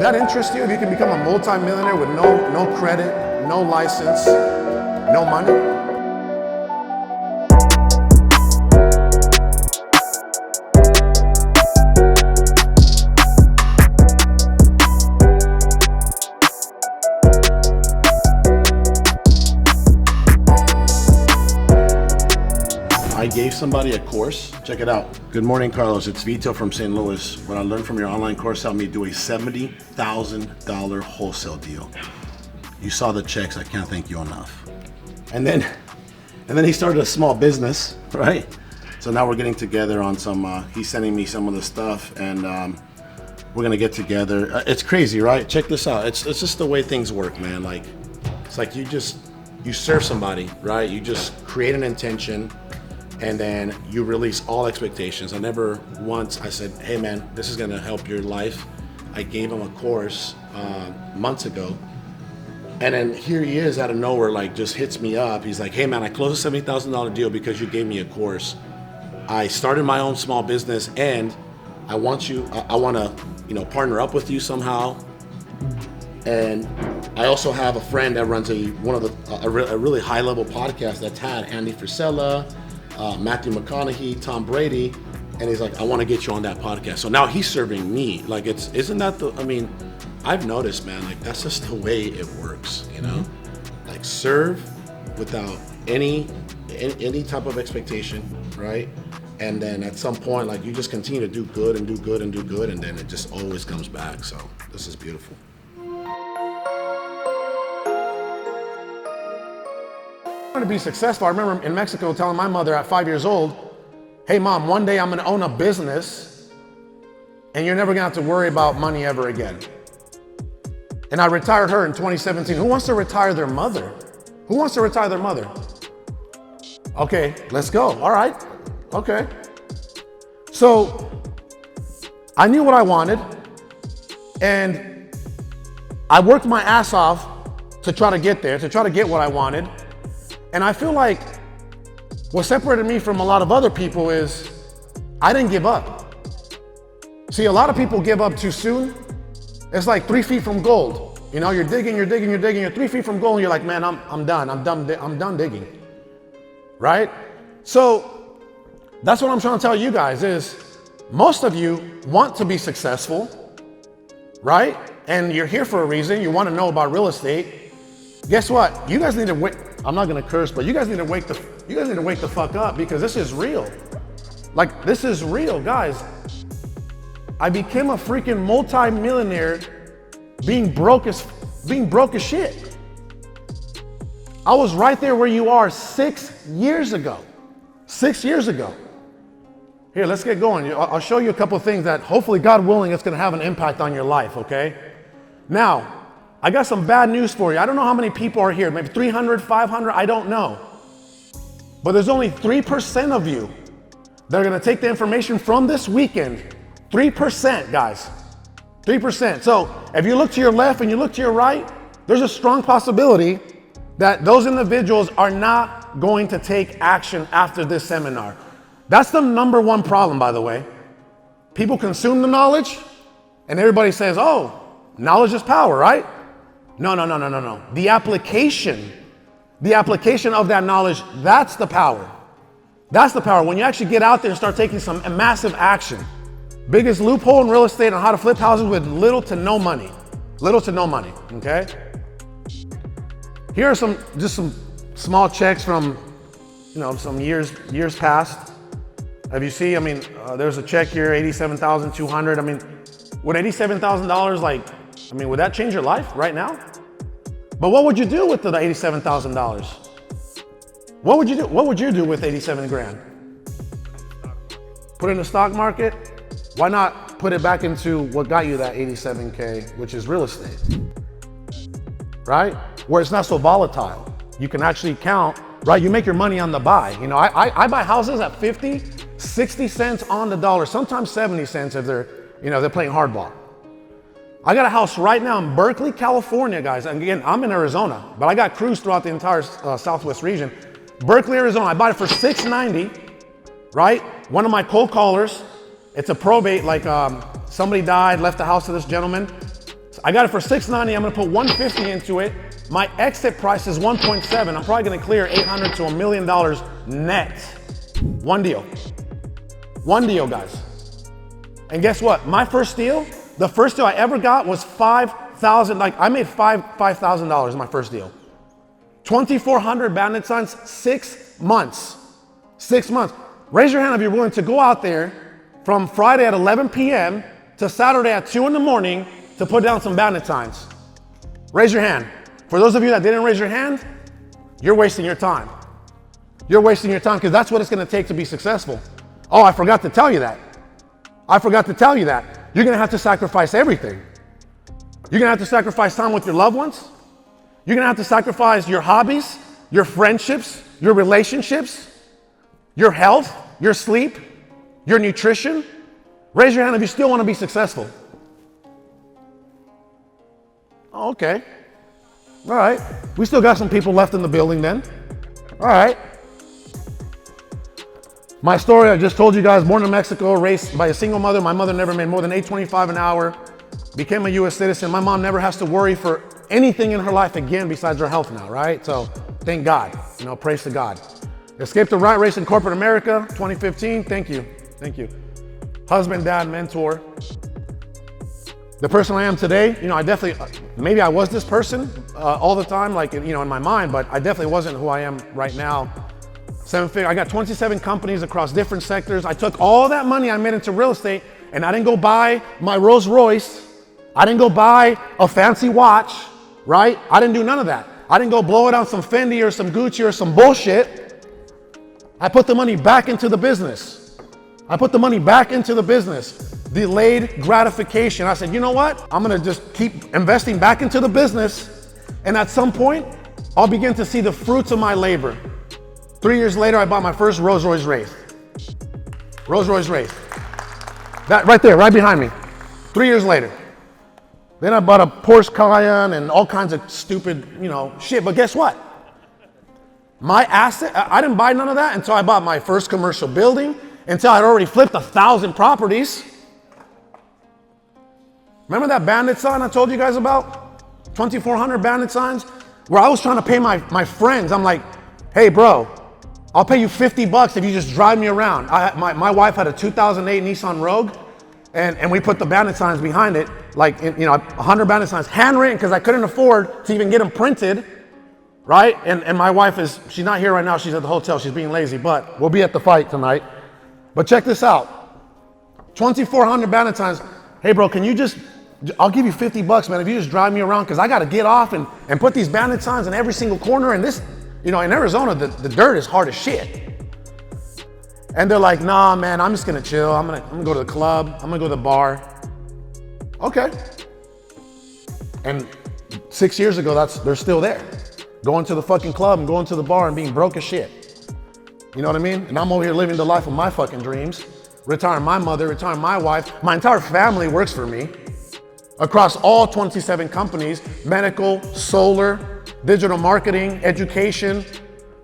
Would that interest you if you can become a multi-millionaire with no credit, no license, no money? I gave somebody a course. Check it out. Good morning, Carlos. It's Vito from St. Louis. What I learned from your online course helped me do a $70,000 wholesale deal. You saw the checks. I can't thank you enough. And then he started a small business, right? So now we're getting together on some. He's sending me some of the stuff, and we're gonna get together. It's crazy, right? Check this out. It's just the way things work, man. Like it's like you serve somebody, right? You just create an intention. And then you release all expectations. I never once, I said, hey man, this is gonna help your life. I gave him a course months ago. And then here he is out of nowhere, like just hits me up. He's like, hey man, I closed a $70,000 deal because you gave me a course. I started my own small business and I wanna partner up with you somehow. And I also have a friend that runs a really high level podcast that's had Andy Frisella, Matthew McConaughey, Tom Brady, and he's like, I want to get you on that podcast. So now he's serving me. Like I've noticed, man, like that's just the way it works, you know? Like serve without any type of expectation, right? And then at some point, like you just continue to do good and do good and do good, and then it just always comes back. So this is beautiful. To be successful, I remember in Mexico telling my mother at 5 years old, hey mom, one day I'm gonna own a business and you're never gonna have to worry about money ever again. And I retired her in 2017. Who wants to retire their mother? Who wants to retire their mother? Okay, let's go. All right, okay. So I knew what I wanted and I worked my ass off to try to get there, to try to get what I wanted. And I feel like what separated me from a lot of other people is I didn't give up. See, a lot of people give up too soon. It's like 3 feet from gold. You know, you're digging, you're 3 feet from gold, and you're like, man, I'm done digging, right? So that's what I'm trying to tell you guys is most of you want to be successful, right? And you're here for a reason. You want to know about real estate. Guess what? You guys need to wait. I'm not gonna curse, but you guys need to wake the fuck up because this is real. Like this is real, guys. I became a freaking multi-millionaire being broke as shit. I was right there where you are 6 years ago. 6 years ago. Here, let's get going. I'll show you a couple of things that hopefully, God willing, it's gonna have an impact on your life, okay? Now, I got some bad news for you. I don't know how many people are here, maybe 300, 500, I don't know. But there's only 3% of you that are gonna take the information from this weekend. 3%, guys, 3%. So if you look to your left and you look to your right, there's a strong possibility that those individuals are not going to take action after this seminar. That's the number one problem, by the way. People consume the knowledge and everybody says, oh, knowledge is power, right? No. The application of that knowledge, that's the power. That's the power. When you actually get out there and start taking some massive action. Biggest loophole in real estate on how to flip houses with little to no money, okay? Here are some small checks from, some years past. Have you seen, there's a check here, $87,200. Would $87,000, would that change your life right now? But what would you do with the $87,000? What would you do? What would you do with 87 grand? Put it in the stock market? Why not put it back into what got you that 87K, which is real estate, right? Where it's not so volatile. You can actually count, right? You make your money on the buy. I buy houses at 50, 60 cents on the dollar, sometimes 70 cents if they're playing hardball. I got a house right now in Berkeley, California, guys. And again, I'm in Arizona, but I got crews throughout the entire Southwest region. Berkeley, Arizona, I bought it for $690, right? One of my cold callers, it's a probate, like somebody died, left the house to this gentleman. So I got it for $690. I'm gonna put $150 into it. My exit price is $1.7. I'm probably gonna clear $800 to $1 million net. One deal. One deal, guys. And guess what? My first deal, the first deal I ever got was $5,000. Like I made $5,000 my first deal. 2,400 bandit signs, 6 months. 6 months. Raise your hand if you're willing to go out there from Friday at 11 p.m. to Saturday at 2 in the morning to put down some bandit signs. Raise your hand. For those of you that didn't raise your hand, you're wasting your time. You're wasting your time because that's what it's going to take to be successful. Oh, I forgot to tell you that. I forgot to tell you that. You're going to have to sacrifice everything. You're going to have to sacrifice time with your loved ones. You're going to have to sacrifice your hobbies, your friendships, your relationships, your health, your sleep, your nutrition. Raise your hand if you still want to be successful. Oh, okay. All right. We still got some people left in the building then. All right. My story, I just told you guys, born in Mexico, raised by a single mother. My mother never made more than $8.25 an hour. Became a U.S. citizen. My mom never has to worry for anything in her life again besides her health now, right? So thank God, praise to God. Escaped the rat race in corporate America, 2015. Thank you. Husband, dad, mentor. The person I am today, I definitely, maybe I was this person all the time, like, in my mind, but I definitely wasn't who I am right now. I got 27 companies across different sectors. I took all that money I made into real estate and I didn't go buy my Rolls Royce. I didn't go buy a fancy watch, right? I didn't do none of that. I didn't go blow it on some Fendi or some Gucci or some bullshit. I put the money back into the business. Delayed gratification. I said, you know what? I'm gonna just keep investing back into the business. And at some point, I'll begin to see the fruits of my labor. 3 years later, I bought my first Rolls Royce Reyes. That right there, right behind me. 3 years later. Then I bought a Porsche Cayenne and all kinds of stupid, shit. But guess what? My asset, I didn't buy none of that until I bought my first commercial building, until I'd already flipped 1,000 properties. Remember that bandit sign I told you guys about? 2,400 bandit signs? Where I was trying to pay my friends. I'm like, hey bro, I'll pay you $50 if you just drive me around. My wife had a 2008 Nissan Rogue, and we put the bandit signs behind it, like 100 bandit signs, handwritten, because I couldn't afford to even get them printed, right? And my wife she's not here right now. She's at the hotel. She's being lazy, but we'll be at the fight tonight. But check this out. 2,400 bandit signs. Hey bro, I'll give you $50, man, if you just drive me around, because I got to get off and put these bandit signs in every single corner. And this, in Arizona, the dirt is hard as shit. And they're like, nah, man, I'm just gonna chill. I'm gonna go to the club. I'm gonna go to the bar. Okay. And 6 years ago, they're still there. Going to the fucking club and going to the bar and being broke as shit. You know what I mean? And I'm over here living the life of my fucking dreams. Retiring my mother, retiring my wife. My entire family works for me. Across all 27 companies, medical, solar, digital marketing, education,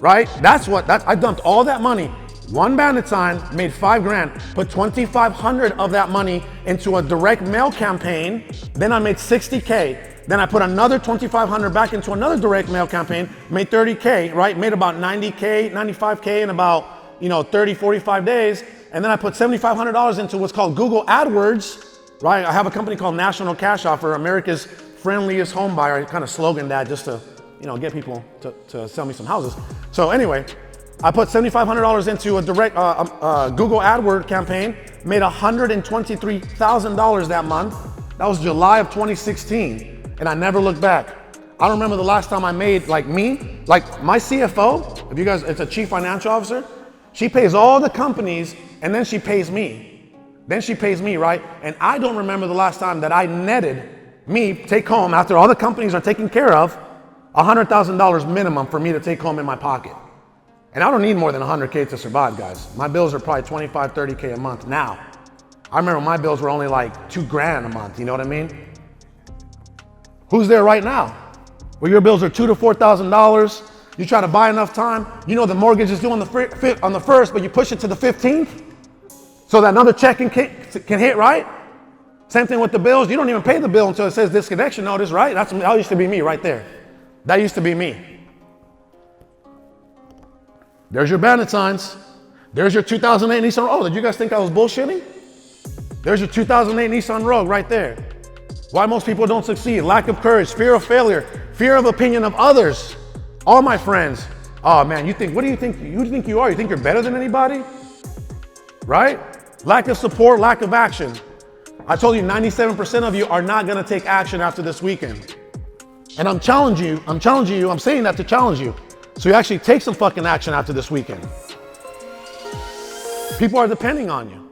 right? I dumped all that money. One bandit sign, made $5,000, put 2,500 of that money into a direct mail campaign. Then I made $60K. Then I put another 2,500 back into another direct mail campaign, made $30K, right? Made about $90K, $95K in about, 30, 45 days. And then I put $7,500 into what's called Google AdWords, right? I have a company called National Cash Offer, America's friendliest home buyer. I kind of slogan that just to, get people to sell me some houses. So anyway, I put $7,500 into a direct Google AdWord campaign, made $123,000 that month. That was July of 2016, and I never looked back. I don't remember the last time I made, like my CFO, it's a chief financial officer, she pays all the companies, and then she pays me. Right? And I don't remember the last time that I netted take home, after all the companies are taken care of, $100,000 minimum for me to take home in my pocket. And I don't need more than 100K to survive, guys. My bills are probably 25, 30K a month now. I remember my bills were only like $2,000 a month, you know what I mean? Who's there right now? Where your bills are $2,000 to $4,000, you try to buy enough time, the mortgage is due on the 1st, but you push it to the 15th so that another check can hit, right? Same thing with the bills. You don't even pay the bill until it says disconnection notice, right? That used to be me right there. That used to be me. There's your bandit signs. There's your 2008 Nissan. Oh, did you guys think I was bullshitting? There's your 2008 Nissan Rogue right there. Why most people don't succeed. Lack of courage, fear of failure, fear of opinion of others. All my friends. Oh man, what do you think you are? You think you're better than anybody? Right? Lack of support, lack of action. I told you 97% of you are not gonna take action after this weekend. And I'm challenging you, I'm saying that to challenge you. So you actually take some fucking action after this weekend. People are depending on you.